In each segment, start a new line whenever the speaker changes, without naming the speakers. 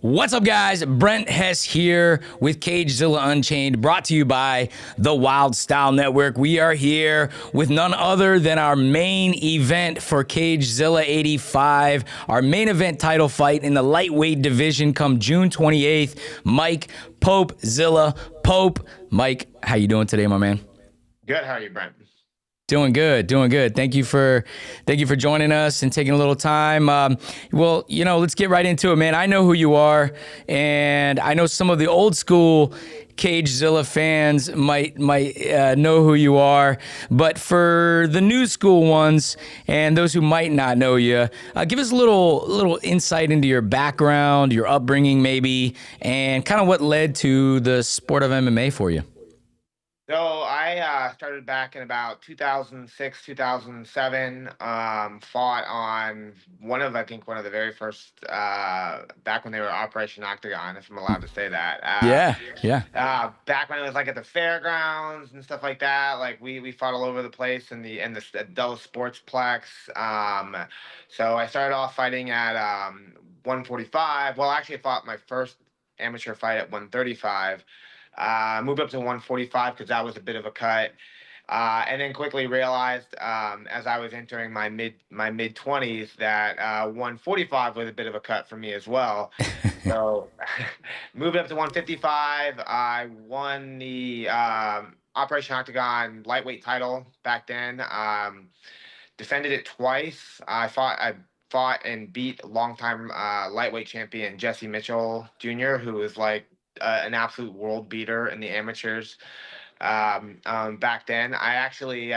What's up, guys? Brent Hess here with Cagezilla Unchained, brought to you by the Wild Style Network. We are here with none other than our main event for Cagezilla 85, our main event title fight in the lightweight division come June 28th. Mike Popezilla Pope. Mike, how you doing today, my man?
Good. How are you, Brent?
Doing good. Thank you for joining us and taking a little time. Let's get right into it, man. I know who you are, and I know some of the old school Cagezilla fans might know who you are, but for the new school ones and those who might not know you, give us a little insight into your background, your upbringing, maybe, and kind of what led to the sport of MMA for you.
So I started back in about 2006, 2007. Fought on one of the very first, back when they were Operation Octagon, if I'm allowed to say that.
Yeah.
Back when it was like at the fairgrounds and stuff like that. Like we fought all over the place in the Dulles Sportsplex. So I started off fighting at 145. Well, actually, I fought my first amateur fight at 135. Moved up to 145 because that was a bit of a cut, and then quickly realized as I was entering my mid 20s that 145 was a bit of a cut for me as well. So moved up to 155. I won the Operation Octagon lightweight title back then. Defended it twice. I fought and beat longtime lightweight champion Jesse Mitchell Jr., who was like an absolute world beater in the amateurs back then. I actually,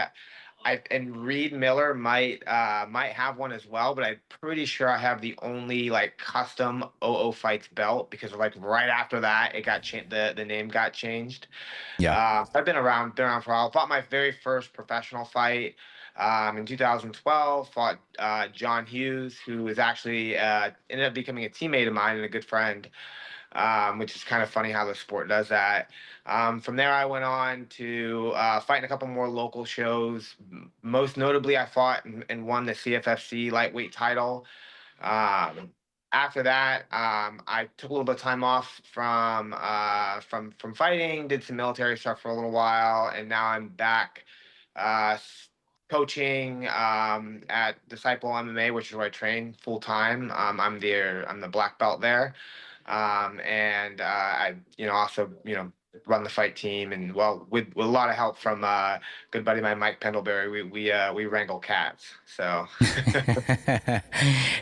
and Reed Miller might have one as well, but I'm pretty sure I have the only like custom OO Fights belt, because like right after that it got changed. The name got changed.
Yeah.
I've been around for a while. Fought my very first professional fight in 2012. Fought John Hughes, who was actually ended up becoming a teammate of mine and a good friend. Which is kind of funny how the sport does that. From there, I went on to fight in a couple more local shows. Most notably, I fought and won the CFFC lightweight title. After that, I took a little bit of time off from fighting, did some military stuff for a little while, and now I'm back coaching at Disciple MMA, which is where I train full time. I'm the black belt there. I also run the fight team, and with a lot of help from good buddy of mine, Mike Pendlebury, we wrangle cats. So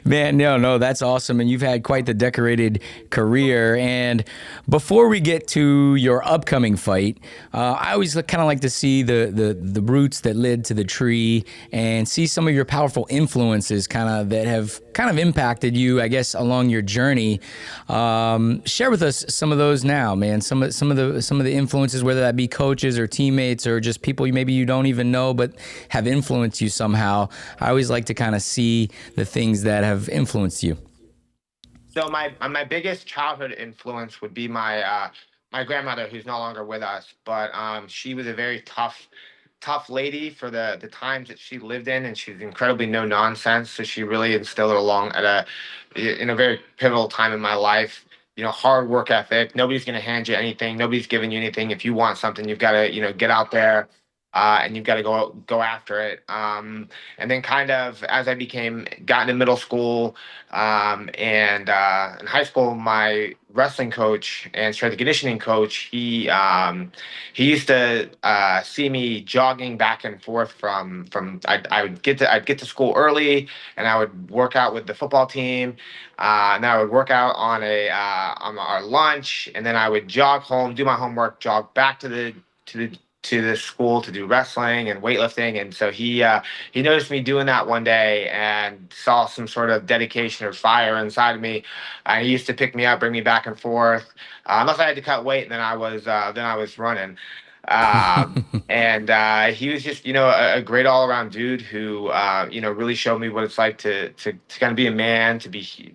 Man, no, that's awesome. And you've had quite the decorated career. And before we get to your upcoming fight, I always kind of like to see the roots that led to the tree and see some of your powerful influences that have impacted you, I guess, along your journey. Share with us some of those now, man. Some of the influences, whether that be coaches or teammates or just people maybe you don't even know but have influenced you somehow. I always like to kind of see the things that have influenced you.
So my biggest childhood influence would be my grandmother, who's no longer with us, but she was a very tough lady for the times that she lived in, and she's incredibly no nonsense. So she really instilled it along in a very pivotal time in my life. Hard work ethic. Nobody's going to hand you anything. Nobody's giving you anything. If you want something, you've got to get out there. And you've got to go after it. And then kind of as I got into middle school and in high school, my wrestling coach and strength and conditioning coach, he used to see me jogging back and forth from I'd get to school early, and I would work out with the football team. And then I would work out on our lunch, and then I would jog home, do my homework, jog back to the school to do wrestling and weightlifting. And so he noticed me doing that one day and saw some sort of dedication or fire inside of me. He used to pick me up, bring me back and forth, unless I had to cut weight, and then I was running. And he was just a great all around dude who really showed me what it's like to kind of be a man, to be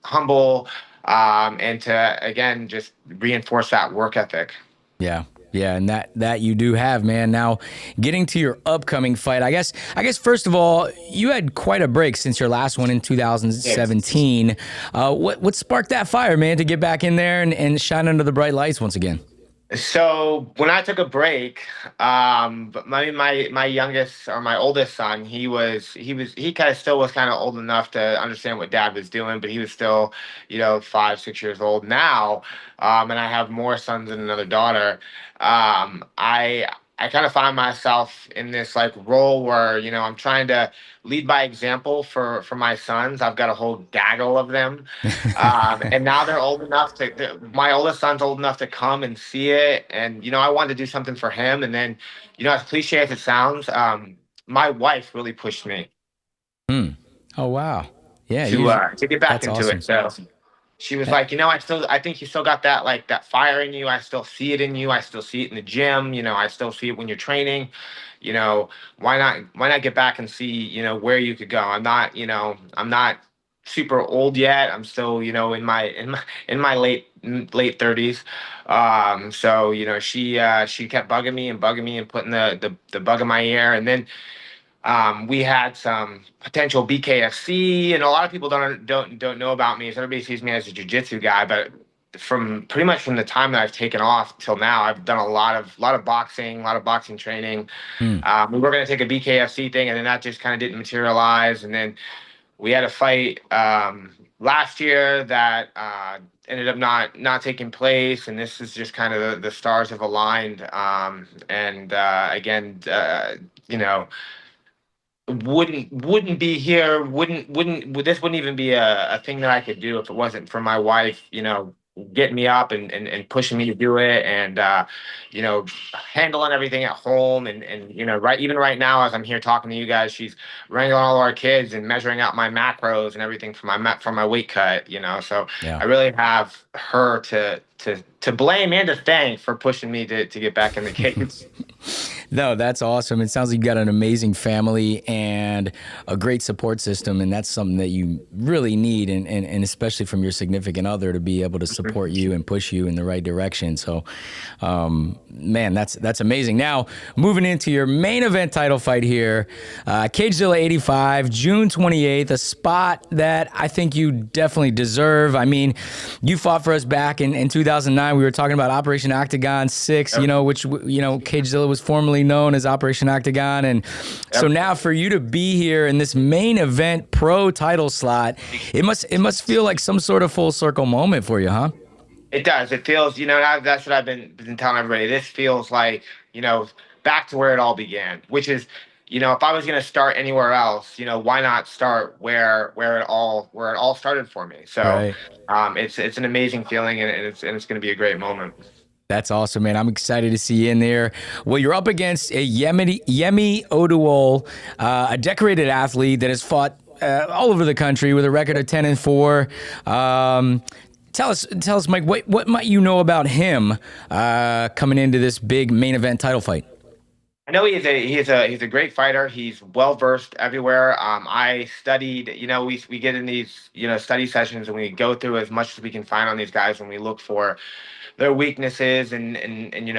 humble, and to again just reinforce that work ethic.
Yeah. Yeah, and that you do have, man. Now, getting to your upcoming fight, I guess first of all, you had quite a break since your last one in
Yes.
2017. What sparked that fire, man, to get back in there and shine under the bright lights once again?
So when I took a break, but my youngest or my oldest son, he kind of still was kind of old enough to understand what dad was doing, but he was still, 5, 6 years old now. And I have more sons and another daughter. I kind of find myself in this like role where, I'm trying to lead by example for my sons. I've got a whole gaggle of them. And now they're old enough my oldest son's old enough to come and see it. And, I wanted to do something for him. And then, as cliche as it sounds, my wife really pushed me
Hmm. Oh wow. Yeah,
to get back
that's
into it.
awesome.
So she was like, I think you still got that, like that fire in you. I still see it in you. I still see it in the gym. I still see it when you're training. Why not get back and see, where you could go? I'm not super old yet. I'm still, in my late 30s. So, she kept bugging me and putting the bug in my ear. And then we had some potential BKFC, and a lot of people don't know about me. So everybody sees me as a jiu-jitsu guy, but from pretty much from the time that I've taken off till now, I've done a lot of boxing, a lot of boxing training.
Hmm.
We were going to take a BKFC thing, and then that just kind of didn't materialize. And then we had a fight last year that ended up not taking place, and this is just kind of the stars have aligned. And again, you know wouldn't be here, this wouldn't even be a thing that I could do if it wasn't for my wife, getting me up and pushing me to do it, and you know handling everything at home, and right now as I'm here talking to you guys, she's wrangling all our kids and measuring out my macros and everything for my weight cut, so
Yeah.
I really have her to blame and to thank for pushing me to get back in the cage.
No, that's awesome. It sounds like you got an amazing family and a great support system, and that's something that you really need, and especially from your significant other to be able to support you and push you in the right direction. So, man, that's amazing. Now, moving into your main event title fight here, Cagezilla 85, June 28th, a spot that I think you definitely deserve. I mean, you fought for us back in 2009. We were talking about Operation Octagon 6, which, Cagezilla was formerly known as Operation Octagon. And so now for you to be here in this main event pro title slot, it must feel like some sort of full circle moment for you, huh?
It does. It feels, that's what I've been telling everybody. This feels like, back to where it all began, which is, if I was going to start anywhere else, why not start where it all started for me? So,
Right.
it's an amazing feeling, and it's going to be a great moment.
That's awesome, man. I'm excited to see you in there. Well, you're up against a Yemi Oduwole, a decorated athlete that has fought all over the country with a record of 10-4. Tell us, Mike, what might you know about him coming into this big main event title fight?
I know he's a great fighter. He's well versed everywhere. I studied. We get in these study sessions, and we go through as much as we can find on these guys, and we look for their weaknesses, and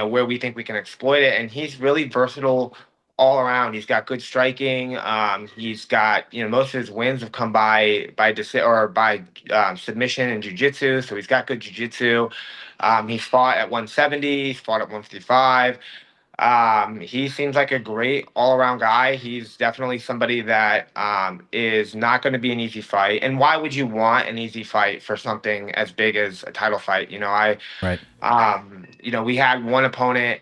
where we think we can exploit it. And he's really versatile all around. He's got good striking. He's got most of his wins have come by submission and jujitsu. So he's got good jujitsu. He's fought at 170. He's fought at 155. He seems like a great all-around guy. He's definitely somebody that is not going to be an easy fight. And why would you want an easy fight for something as big as a title fight?
Right.
We had one opponent.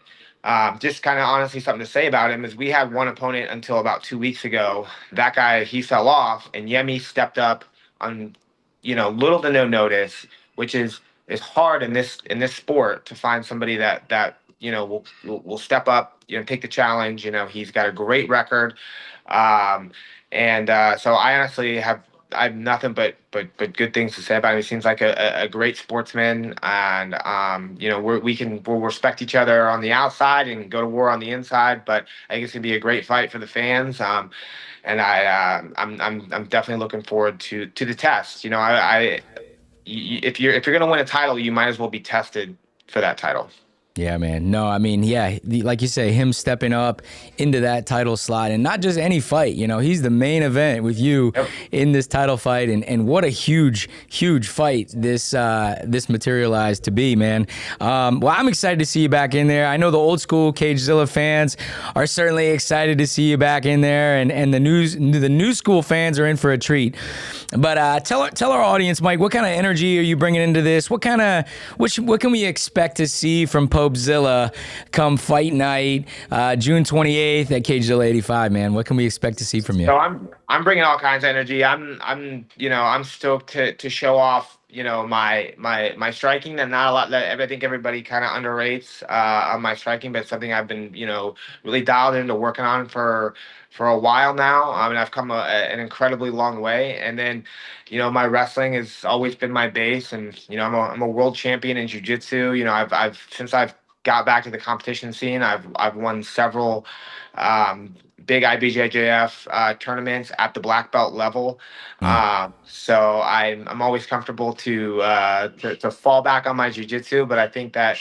Just kind of honestly something to say about him is we had one opponent until about 2 weeks ago. That guy, he fell off, and Yemi stepped up on, little to no notice, which is hard in this sport to find somebody that will step up, take the challenge. He's got a great record, and so I honestly I have nothing but good things to say about him. He seems like a great sportsman, and we'll respect each other on the outside and go to war on the inside. But I think it's gonna be a great fight for the fans, and I'm definitely looking forward to the test. If you're gonna win a title, you might as well be tested for that title.
Yeah, man. No, I mean, yeah, like you say, him stepping up into that title slot and not just any fight, he's the main event with you
Yep.
in this title fight. And what a huge, huge fight this materialized to be, man. Well, I'm excited to see you back in there. I know the old school Cagezilla fans are certainly excited to see you back in there. And the new school fans are in for a treat. But tell our audience, Mike, what kind of energy are you bringing into this? What can we expect to see from Popezilla come fight night, June 28th at Cagezilla 85, man? What can we expect to see from you?
So I'm bringing all kinds of energy. I'm stoked to show off my striking. That not a lot that I think everybody kind of underrates on my striking, but it's something I've been really dialed into working on for a while now. I mean, I've come an incredibly long way, and then my wrestling has always been my base, and I'm a world champion in jiu-jitsu. I've since I've got back to the competition scene, I've won several big IBJJF tournaments at the black belt level. So I'm always comfortable to fall back on my jiu-jitsu, but I think that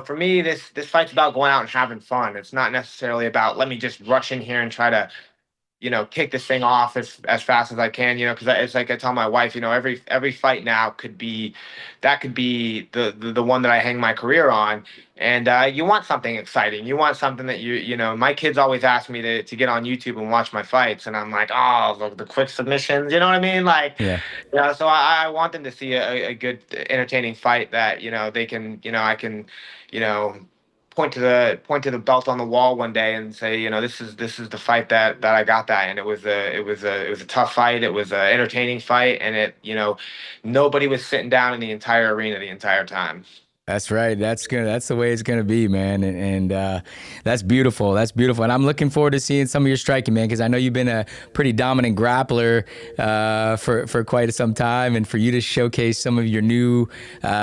for me, this fight's about going out and having fun. It's not necessarily about let me just rush in here and try to kick this thing off as fast as I can, because it's like I tell my wife, every fight now could be the one that I hang my career on. And you want something exciting. You want something that my kids always ask me to get on YouTube and watch my fights. And I'm like, oh, the quick submissions, you know what I mean? Like,
Yeah.
So I want them to see a good, entertaining fight that, they can, I can, point to the belt on the wall one day and say, this is the fight that I got that, and it was a tough fight. It was an entertaining fight, and nobody was sitting down in the entire arena the entire time.
That's right. That's the way it's gonna be, man. And that's beautiful. That's beautiful. And I'm looking forward to seeing some of your striking, man, because I know you've been a pretty dominant grappler for quite some time, and for you to showcase some of your new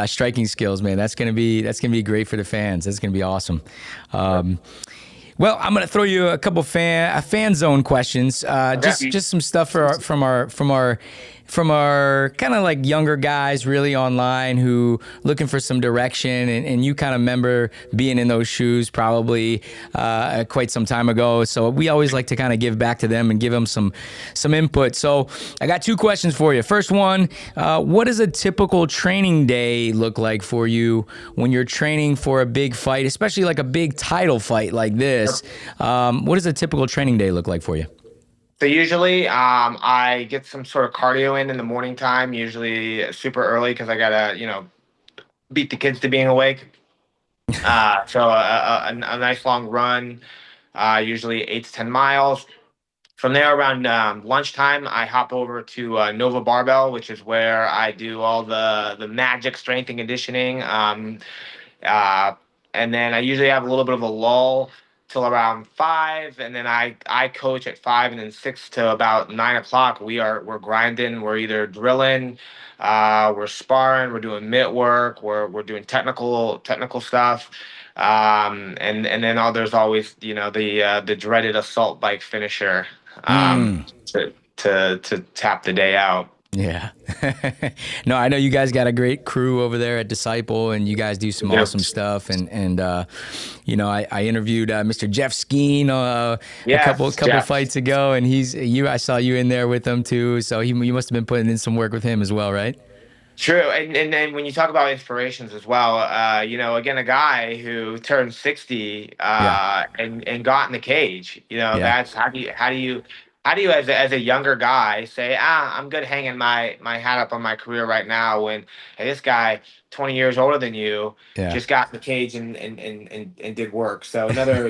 striking skills, man, that's gonna be great for the fans. That's gonna be awesome. Well, I'm gonna throw you a couple fan zone questions. Just some stuff from our kind of like younger guys really online who looking for some direction, and you kind of remember being in those shoes probably quite some time ago. So we always like to kind of give back to them and give them some input. So I got two questions for you. First one, what does a typical training day look like for you when you're training for a big fight, especially like a big title fight like this? What does a typical training day look like for you?
So usually, I get some sort of cardio in the morning time, usually super early because I gotta, beat the kids to being awake. So a nice long run, usually 8 to 10 miles. From there, around lunchtime, I hop over to Nova Barbell, which is where I do all the magic strength and conditioning. Uh, and then I usually have a little bit of a lull till around 5, and then I coach at 5, and then 6 to about 9 o'clock. We're grinding. We're either drilling, we're sparring, we're doing mitt work, we're doing technical stuff, and then there's always the dreaded assault bike finisher to tap the day out.
Yeah. No, I know you guys got a great crew over there at Disciple, and you guys do some awesome stuff. And I interviewed Mr. Jeff Skeen a couple
Jeff.
fights ago, and I saw you in there with him too. So you must have been putting in some work with him as well, right?
True, and then when you talk about inspirations as well, again, a guy who turned 60 and got in the cage, that's how do you as a younger guy say, I'm good hanging my hat up on my career right now when hey, this guy 20 years older than you just got in the cage and did work. So another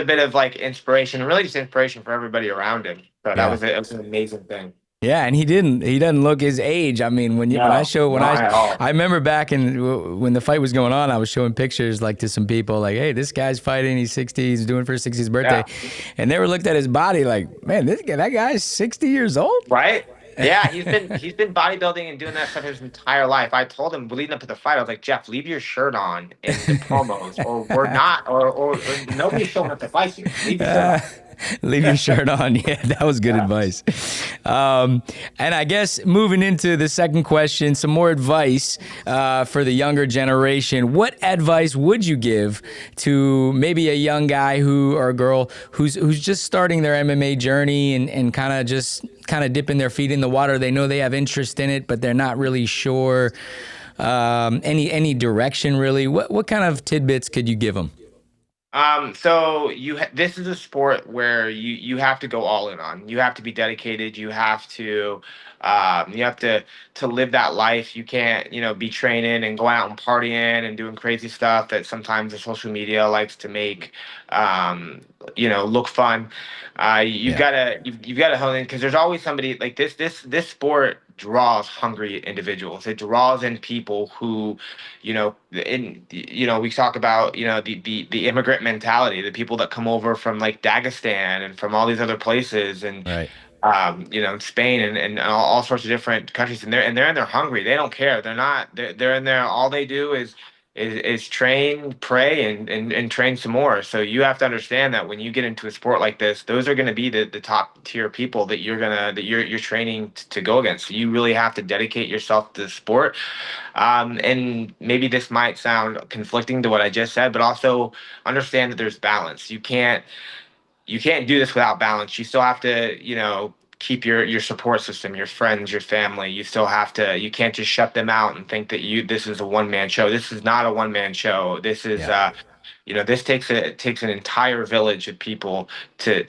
bit of like inspiration, really just inspiration for everybody around him. So that was an amazing thing.
Yeah, and he doesn't look his age. I mean, I remember back when the fight was going on, I was showing pictures like to some people like, hey, this guy's fighting, he's 60, he's doing for his 60th birthday. Yeah. And they were looked at his body like, man, that guy's 60 years old.
Right? Yeah, he's been bodybuilding and doing that stuff his entire life. I told him leading up to the fight, I was like, Jeff, leave your shirt on in the promos, or we're not, or nobody's showing up to fight you. Leave your shirt on.
Leave your shirt on. Yeah, that was good advice. And I guess moving into the second question, some more advice for the younger generation. What advice would you give to maybe a young guy who or a girl who's just starting their MMA journey and kind of dipping their feet in the water? They know they have interest in it, but they're not really sure any direction really. What kind of tidbits could you give them?
So this is a sport where you have to go all in on. You have to be dedicated. You have to live that life. You can't, be training and going out and partying and doing crazy stuff that sometimes the social media likes to make, look fun. You've
Yeah.
gotta you've got to hone in because there's always somebody like this sport draws hungry individuals. It draws in people who, we talk about, the immigrant mentality, the people that come over from like Dagestan and from all these other places and
Right.
Spain and all sorts of different countries, and they're in there hungry. They don't care. They're in there. All they do is train, pray, and train some more. So you have to understand that when you get into a sport like this, those are going to be the top tier people that you're training to go against. So you really have to dedicate yourself to the sport. And maybe this might sound conflicting to what I just said, but also understand that there's balance. You can't do this without balance. You still have to, keep your support system, your friends, your family. You can't just shut them out and think that this is a one man show. This is not a one man show. This is,
Yeah.
this takes an entire village of people to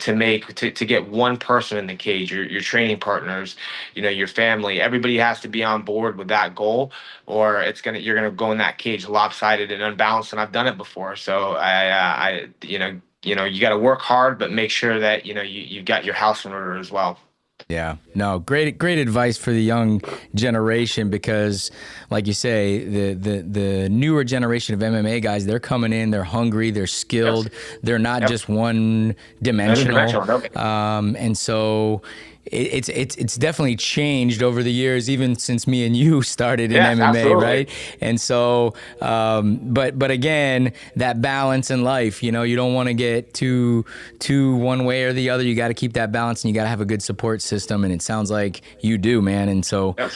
get one person in the cage. Your training partners, your family. Everybody has to be on board with that goal, or you're gonna go in that cage lopsided and unbalanced. And I've done it before, so you got to work hard, but make sure that you've got your house in order as well.
Yeah, no, great advice for the young generation because, like you say, the newer generation of MMA guys, they're coming in, they're hungry, they're
Yes.
skilled, they're not
Yep.
just one dimensional,
Dimensional. Nope.
and so it's definitely changed over the years, even since me and you started in
Yes,
MMA,
absolutely.
right? And so, but again, that balance in life, you don't want to get too one way or the other. You got to keep that balance, and you got to have a good support system. And it sounds like you do, man. And so,
Yep.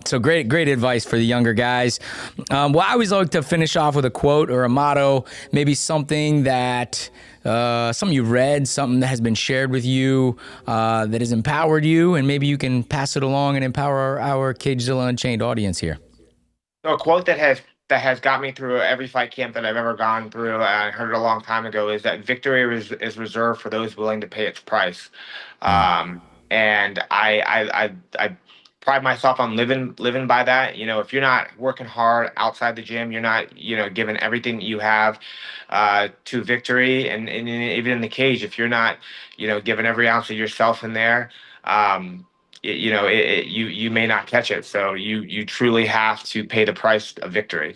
so great advice for the younger guys. Well, I always like to finish off with a quote or a motto, maybe something that. Something you've read, something that has been shared with you, that has empowered you, and maybe you can pass it along and empower our Cagezilla Unchained audience here.
So a quote that has got me through every fight camp that I've ever gone through, and I heard it a long time ago, is that victory is reserved for those willing to pay its price.
Mm,
And I pride myself on living by that. If you're not working hard outside the gym, you're not giving everything that you have to victory, and even in the cage, if you're not giving every ounce of yourself in there. You may not catch it. So you truly have to pay the price of victory.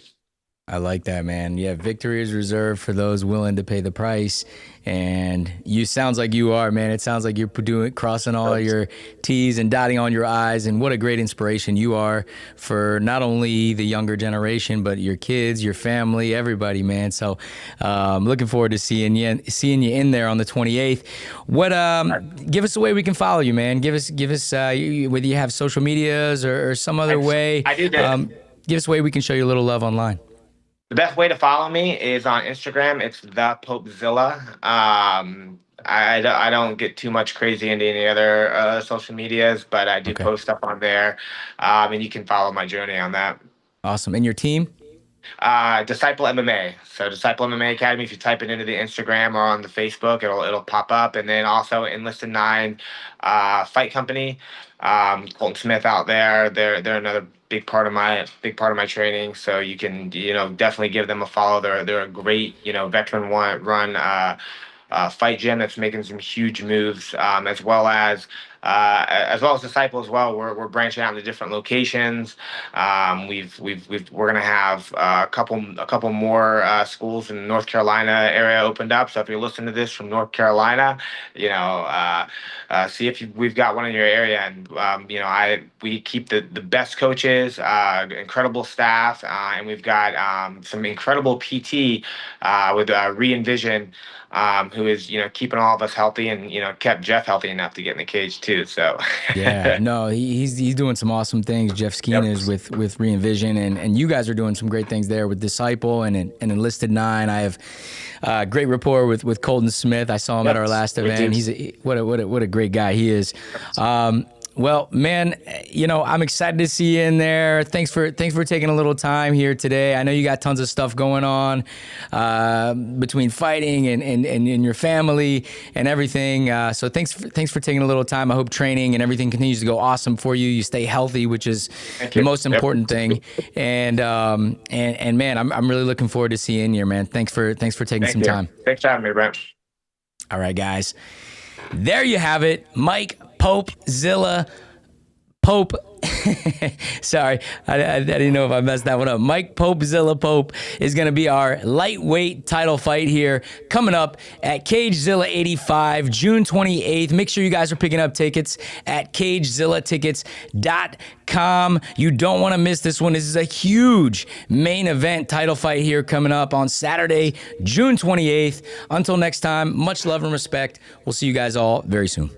I like that, man. Yeah, victory is reserved for those willing to pay the price. And you sounds like you are, man. It sounds like you're crossing all your T's and dotting on your I's. And what a great inspiration you are for not only the younger generation, but your kids, your family, everybody, man. So looking forward to seeing you in there on the 28th. What give us a way we can follow you, man. Give us whether you have social medias or some other way.
I do this.
Give us a way we can show you a little love online.
The best way to follow me is on Instagram. It's the Popezilla. I don't get too much crazy into any other social medias, but I do
Okay.
post stuff on there, and you can follow my journey on that.
Awesome. And your team?
Disciple MMA. So Disciple MMA Academy. If you type it into the Instagram or on the Facebook, it'll pop up. And then also Enlisted Nine Fight Company. Colton Smith out there. They're another big part of my training. So you can definitely give them a follow. They're a great veteran run fight gym that's making some huge moves, as well as Disciple as well. We're branching out into different locations. We're gonna have a couple more schools in the North Carolina area opened up. So if you're listening to this from North Carolina, see if we've got one in your area. And we keep the best coaches, incredible staff, and we've got some incredible PT with Re-Envision. who is, keeping all of us healthy and, kept Jeff healthy enough to get in the cage too. So
Yeah, no, he's doing some awesome things. Jeff Skeen is with Re-Envision, and you guys are doing some great things there with Disciple and Enlisted 9. I have great rapport with Colton Smith. I saw him at our last event. He's what a great guy he is. Well, man, I'm excited to see you in there. Thanks for taking a little time here today. I know you got tons of stuff going on between fighting and your family and everything. So thanks for taking a little time. I hope training and everything continues to go awesome for you. You stay healthy, which is the most important thing. And man, I'm really looking forward to seeing you, man. Thanks for taking some time.
Thanks for having me, Brent.
All right, guys. There you have it. Mike Popezilla Pope. Sorry, I didn't know if I messed that one up. Mike Popezilla Pope is going to be our lightweight title fight here coming up at Cagezilla 85, June 28th. Make sure you guys are picking up tickets at CagezillaTickets.com. You don't want to miss this one. This is a huge main event title fight here coming up on Saturday, June 28th. Until next time, much love and respect. We'll see you guys all very soon.